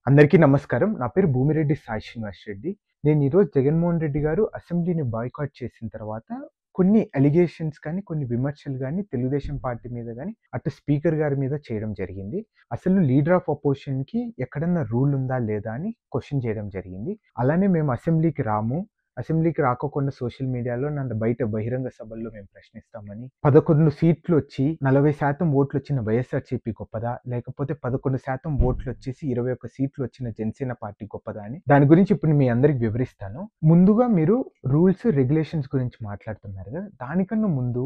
అందరికీ నమస్కారం. నా పేరు భూమిరెడ్డి సాయి శ్రీనివాస్ రెడ్డి. నేను ఈరోజు జగన్మోహన్ రెడ్డి గారు అసెంబ్లీని బాయ్‌కాట్ చేసిన తర్వాత కొన్ని అలిగేషన్స్ కానీ, కొన్ని విమర్శలు గాని తెలుగుదేశం పార్టీ మీద గాని, అటు స్పీకర్ గారి మీద చేయడం జరిగింది. అసలు లీడర్ ఆఫ్ అపోజిషన్‌కి ఎక్కడన్నా రూల్ ఉందా? లేదా? అని క్వెషన్ చేయడం జరిగింది. అలానే మేము అసెంబ్లీకి రాము. అసెంబ్లీకి రాకోకుండా సోషల్ మీడియాలో నన్ను బయట బహిరంగ సభల్లో మేము ప్రశ్నిస్తామని, 11 సీట్లొచ్చి 40% ఓట్లొచ్చిన వైఎస్ఆర్‌సీపీ గొప్పదా? లేకపోతే 11% ఓట్లొచ్చేసి 21 సీట్లొచ్చిన జనసేన పార్టీ గొప్పదా? అని దాని గురించి ఇప్పుడు మీ అందరికి వివరిస్తాను. ముందుగా మీరు రూల్స్, రెగ్యులేషన్స్ గురించి మాట్లాడుతున్నారు గదా! దానికన్నా ముందు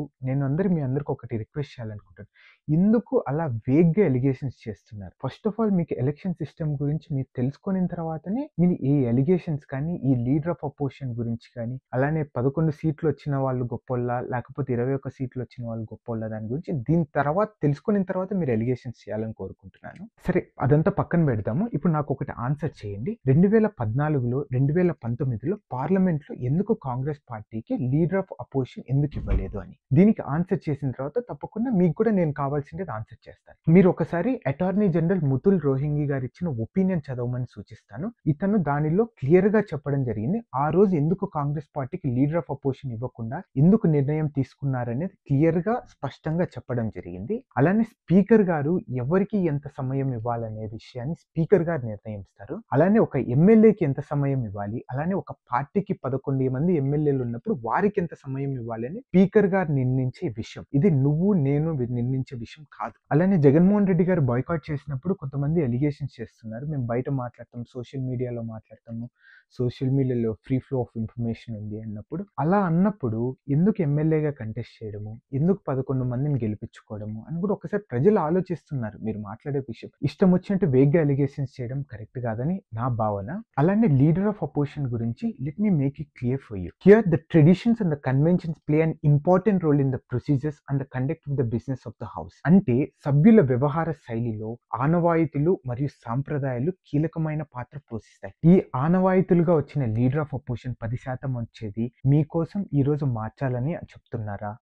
మీ అందరికి ఒకటి రిక్వెస్ట్ చేయాలనుకుంటున్నాను. ఎందుకు అలా వేగ్‌గా అలిగేషన్స్ చేస్తున్నారు? ఫస్ట్ ఆఫ్ ఆల్ మీకు ఎలక్షన్ సిస్టమ్ గురించి మీరు తెలుసుకొనిన తర్వాతనే మీరు ఈ అలిగేషన్స్ కానీ, ఈ లీడర్ ఆఫ్ అపోజిషన్ గురించి కానీ, అలానే 11 సీట్లొచ్చిన వాళ్ళు గొప్పోళ్ళా? లేకపోతే 21 సీట్లొచ్చిన వాళ్ళు గొప్పోళ్ళా? దాని గురించి దీని తర్వాత తెలుసుకున్న తర్వాత మీరు అలిగేషన్స్ చేయాలని కోరుకుంటున్నాను. సరే అదంతా పక్కన పెడదాము. ఇప్పుడు నాకొకటి ఆన్సర్ చేయండి. 2014లో, 2019లో పార్లమెంట్‌లో ఎందుకు కాంగ్రెస్ పార్టీకి లీడర్ ఆఫ్ అపోజిషన్ ఎందుకు ఇవ్వలేదు అని. దీనికి ఆన్సర్ చేసిన తర్వాత తప్పకుండా మీకు కూడా నేను కావాల్సింది ఆన్సర్ చేస్తాను. మీరు ఒకసారి అటార్నీ జనరల్ ముతుల్ రోహింగి గారు ఇచ్చిన ఒపీనియన్ చదవమని సూచిస్తాను. ఇతను దానిలో క్లియర్‌గా చెప్పడం జరిగింది. ఆ రోజు ఎందుకు కాంగ్రెస్ పార్టీకి లీడర్ ఆఫ్ అపోజిషన్ ఇవ్వకుండా ఎందుకు నిర్ణయం తీసుకున్నారనేది క్లియర్‌గా స్పష్టంగా చెప్పడం జరిగింది. అలానే స్పీకర్ గారు ఎవరికి ఎంత సమయం ఇవ్వాలనే విషయాన్ని స్పీకర్ గారు నిర్ణయిస్తారు. అలానే ఒక ఎమ్మెల్యేకి ఎంత సమయం ఇవ్వాలి, అలానే ఒక పార్టీకి 11 మంది ఎమ్మెల్యేలు ఉన్నప్పుడు వారికి ఎంత సమయం ఇవ్వాలి అని స్పీకర్ గారు నిర్ణయించే విషయం. ఇది నువ్వు, నేను నిర్ణయించే విషయం కాదు. అలానే జగన్మోహన్ రెడ్డి గారు బాయ్‌కాట్ చేసినప్పుడు కొంతమంది అలిగేషన్స్ చేస్తున్నారు. మేము బయట మాట్లాడతాం, సోషల్ మీడియాలో మాట్లాడతాము. సోషల్ మీడియాలో ఫ్రీ ఫ్లో ఆఫ్ ఇన్ఫర్మేషన్ ఉంది అన్నప్పుడు, అలా అన్నప్పుడు ఎందుకు ఎమ్మెల్యేగా కంటెస్ట్ చేయడము? ఎందుకు 11 మందిని గెలిపించుకోవడము? అని కూడా ఒకసారి ప్రజలు ఆలోచిస్తున్నారు. మీరు మాట్లాడే విషయం ఇష్టం వచ్చినట్టు వేగ్‌గా అలిగేషన్స్ చేయడం కరెక్ట్ కాదని నా భావన. అలానే లీడర్ ఆఫ్ అపోజిషన్ గురించి let me make it clear for you. Here the traditions and the conventions play an important role in the procedures and the conduct of the business of the house. అంటే సభ్యుల వ్యవహార శైలిలో ఆనవాయితీలు మరియు సాంప్రదాయాలు కీలకమైన పాత్ర పోషిస్తాయి. ఈ ఆనవాయితీలుగా వచ్చిన లీడర్ ఆఫ్ అపోజిషన్ 10% వచ్చేది మీకోసం ఈ రోజు మార్చాలని చెప్తున్నారా?